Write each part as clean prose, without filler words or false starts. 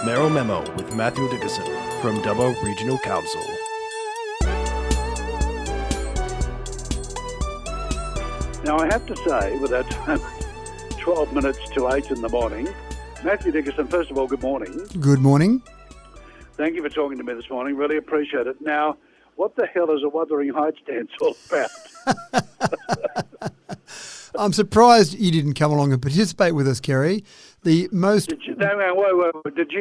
Mayoral Memo with Matthew Dickerson from Dubbo Regional Council. Now, I have to say, with that 12 minutes to 8 in the morning, Matthew Dickerson, first of all, good morning. Good morning. Thank you for talking to me this morning. Really appreciate it. Now, what the hell is a Wuthering Heights dance all about? I'm surprised you didn't come along and participate with us, Kerry. The most... Did you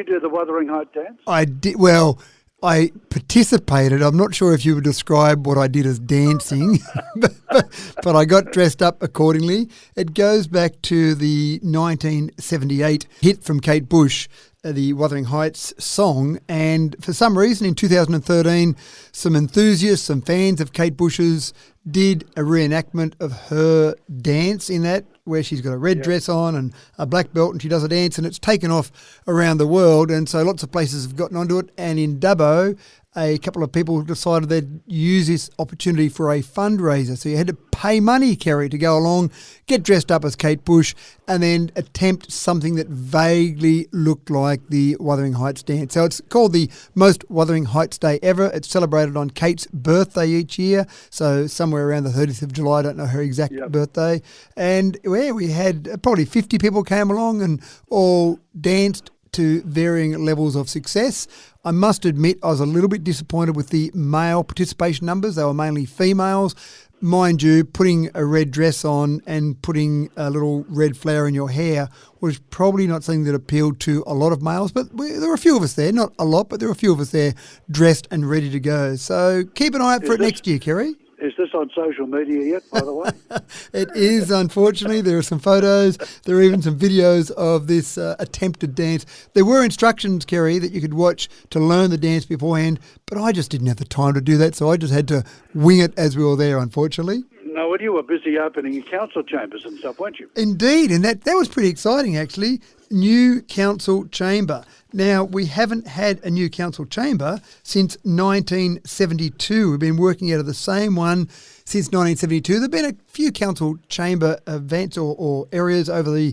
do the Wuthering Heights dance? I did. Well, I participated. I'm not sure if you would describe what I did as dancing, but I got dressed up accordingly. It goes back to the 1978 hit from Kate Bush, the Wuthering Heights song, and for some reason in 2013, some enthusiasts, some fans of Kate Bush's did a reenactment of her dance in that, where she's got a red dress on and a black belt and she does a dance, and it's taken off around the world, and so lots of places have gotten onto it. And in Dubbo, a couple of people decided they'd use this opportunity for a fundraiser. So you had to pay money, Kerry, to go along, get dressed up as Kate Bush, and then attempt something that vaguely looked like the Wuthering Heights dance. So it's called the Most Wuthering Heights Day Ever. It's celebrated on Kate's birthday each year, so somewhere around the 30th of July. I don't know her exact birthday. And we had probably 50 people came along and all danced to varying levels of success. I must admit I was a little bit disappointed with the male participation numbers. They were mainly females. Mind you, putting a red dress on and putting a little red flower in your hair was probably not something that appealed to a lot of males, but there were a few of us there, not a lot, but there were a few of us there dressed and ready to go. So keep an eye out for it next year, Kerry. Is this on social media yet, by the way? It is, unfortunately. There are some photos. There are even some videos of this attempted dance. There were instructions, Kerry, that you could watch to learn the dance beforehand, but I just didn't have the time to do that, so I just had to wing it as we were there, unfortunately. No, well, you were busy opening council chambers and stuff, weren't you? Indeed, and that was pretty exciting, actually. New council chamber. Now, we haven't had a new council chamber since 1972. We've been working out of the same one since 1972. There have been a few council chamber events or areas over the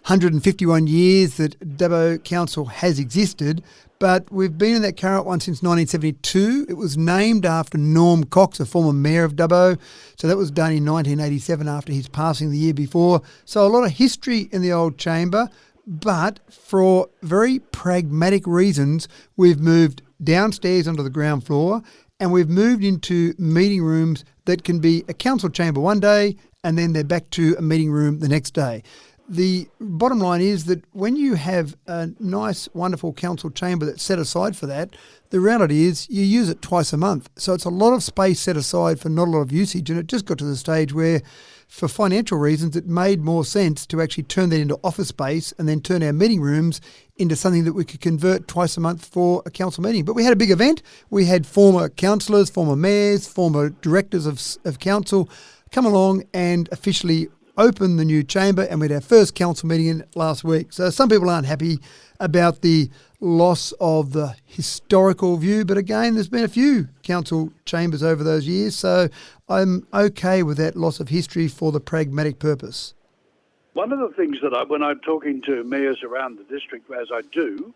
151 years that Dubbo Council has existed, but we've been in that current one since 1972. It was named after Norm Cox, a former mayor of Dubbo. So that was done in 1987 after his passing the year before. So a lot of history in the old chamber. But for very pragmatic reasons, we've moved downstairs onto the ground floor, and we've moved into meeting rooms that can be a council chamber one day and then they're back to a meeting room the next day. The bottom line is that when you have a nice, wonderful council chamber that's set aside for that, the reality is you use it twice a month. So it's a lot of space set aside for not a lot of usage, and it just got to the stage where, for financial reasons, it made more sense to actually turn that into office space and then turn our meeting rooms into something that we could convert twice a month for a council meeting. But we had a big event. We had former councillors, former mayors, former directors of council come along and officially open the new chamber, and we had our first council meeting in last week. So some people aren't happy about the loss of the historical view, but again, there's been a few council chambers over those years, so I'm okay with that loss of history for the pragmatic purpose. One of the things that when I'm talking to mayors around the district, as I do,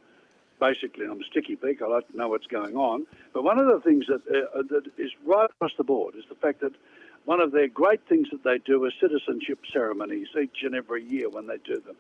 basically I'm a sticky beak, I like to know what's going on, but one of the things that is right across the board is the fact that one of their great things that they do is citizenship ceremonies each and every year when they do them.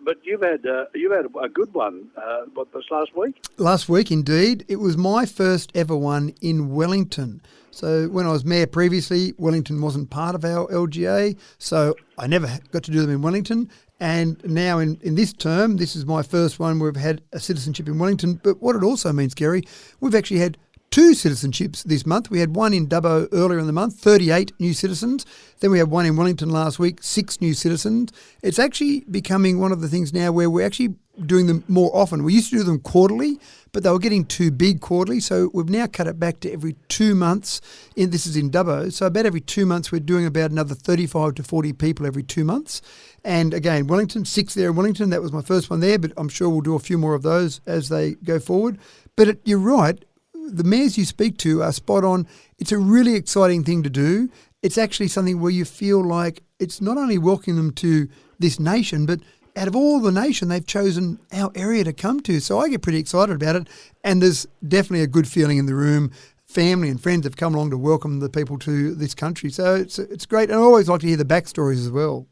But you've had a good one. What, this last week? Last week, indeed. It was my first ever one in Wellington. So when I was mayor previously, Wellington wasn't part of our LGA, so I never got to do them in Wellington. And now in this term, this is my first one where we've had a citizenship in Wellington. But what it also means, Kerry, we've actually had 2 citizenships this month. We had one in Dubbo earlier in the month, 38 new citizens. Then we had one in Wellington last week, 6 new citizens. It's actually becoming one of the things now where we're actually doing them more often. We used to do them quarterly, but they were getting too big quarterly, so we've now cut it back to every 2 months. This is in Dubbo, so about every 2 months we're doing about another 35 to 40 people every 2 months. And again, Wellington, 6 there in Wellington. That was my first one there, but I'm sure we'll do a few more of those as they go forward. But you're right. The mayors you speak to are spot on. It's a really exciting thing to do. It's actually something where you feel like it's not only welcoming them to this nation, but out of all the nation, they've chosen our area to come to. So I get pretty excited about it. And there's definitely a good feeling in the room. Family and friends have come along to welcome the people to this country. So it's great. And I always like to hear the backstories as well.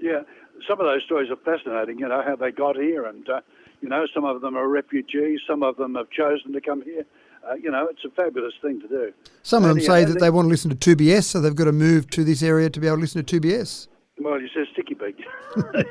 Yeah, some of those stories are fascinating, how they got here. And, some of them are refugees. Some of them have chosen to come here. It's a fabulous thing to do. Some of them say that they want to listen to 2BS, so they've got to move to this area to be able to listen to 2BS. Well, you said sticky beak. I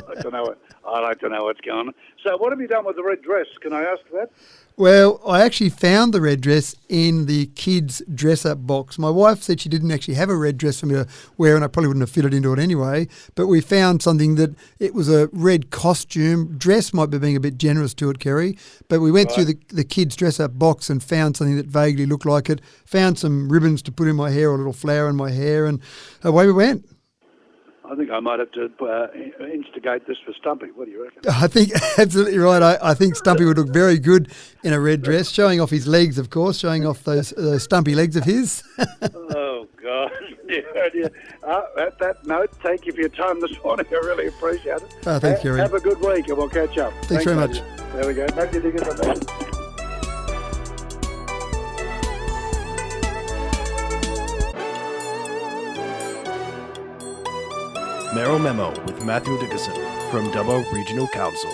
like to know what's going on. So what have you done with the red dress? Can I ask that? Well, I actually found the red dress in the kids' dress-up box. My wife said she didn't actually have a red dress for me to wear, and I probably wouldn't have fitted into it anyway. But we found something that it was a red costume. Dress might be being a bit generous to it, Kerry. But we went through the kids' dress-up box and found something that vaguely looked like it. Found some ribbons to put in my hair, or a little flower in my hair, and away we went. I think I might have to instigate this for Stumpy. What do you reckon? I think absolutely right. I think Stumpy would look very good in a red dress, showing off his legs, of course, showing off those stumpy legs of his. Oh, God. Yeah. At that note, thank you for your time this morning. I really appreciate it. Oh, thanks, Kerry. Have a good week and we'll catch up. Thanks very much. There we go. Matthew Dickinson. Mayoral Memo with Matthew Dickinson from Dubbo Regional Council.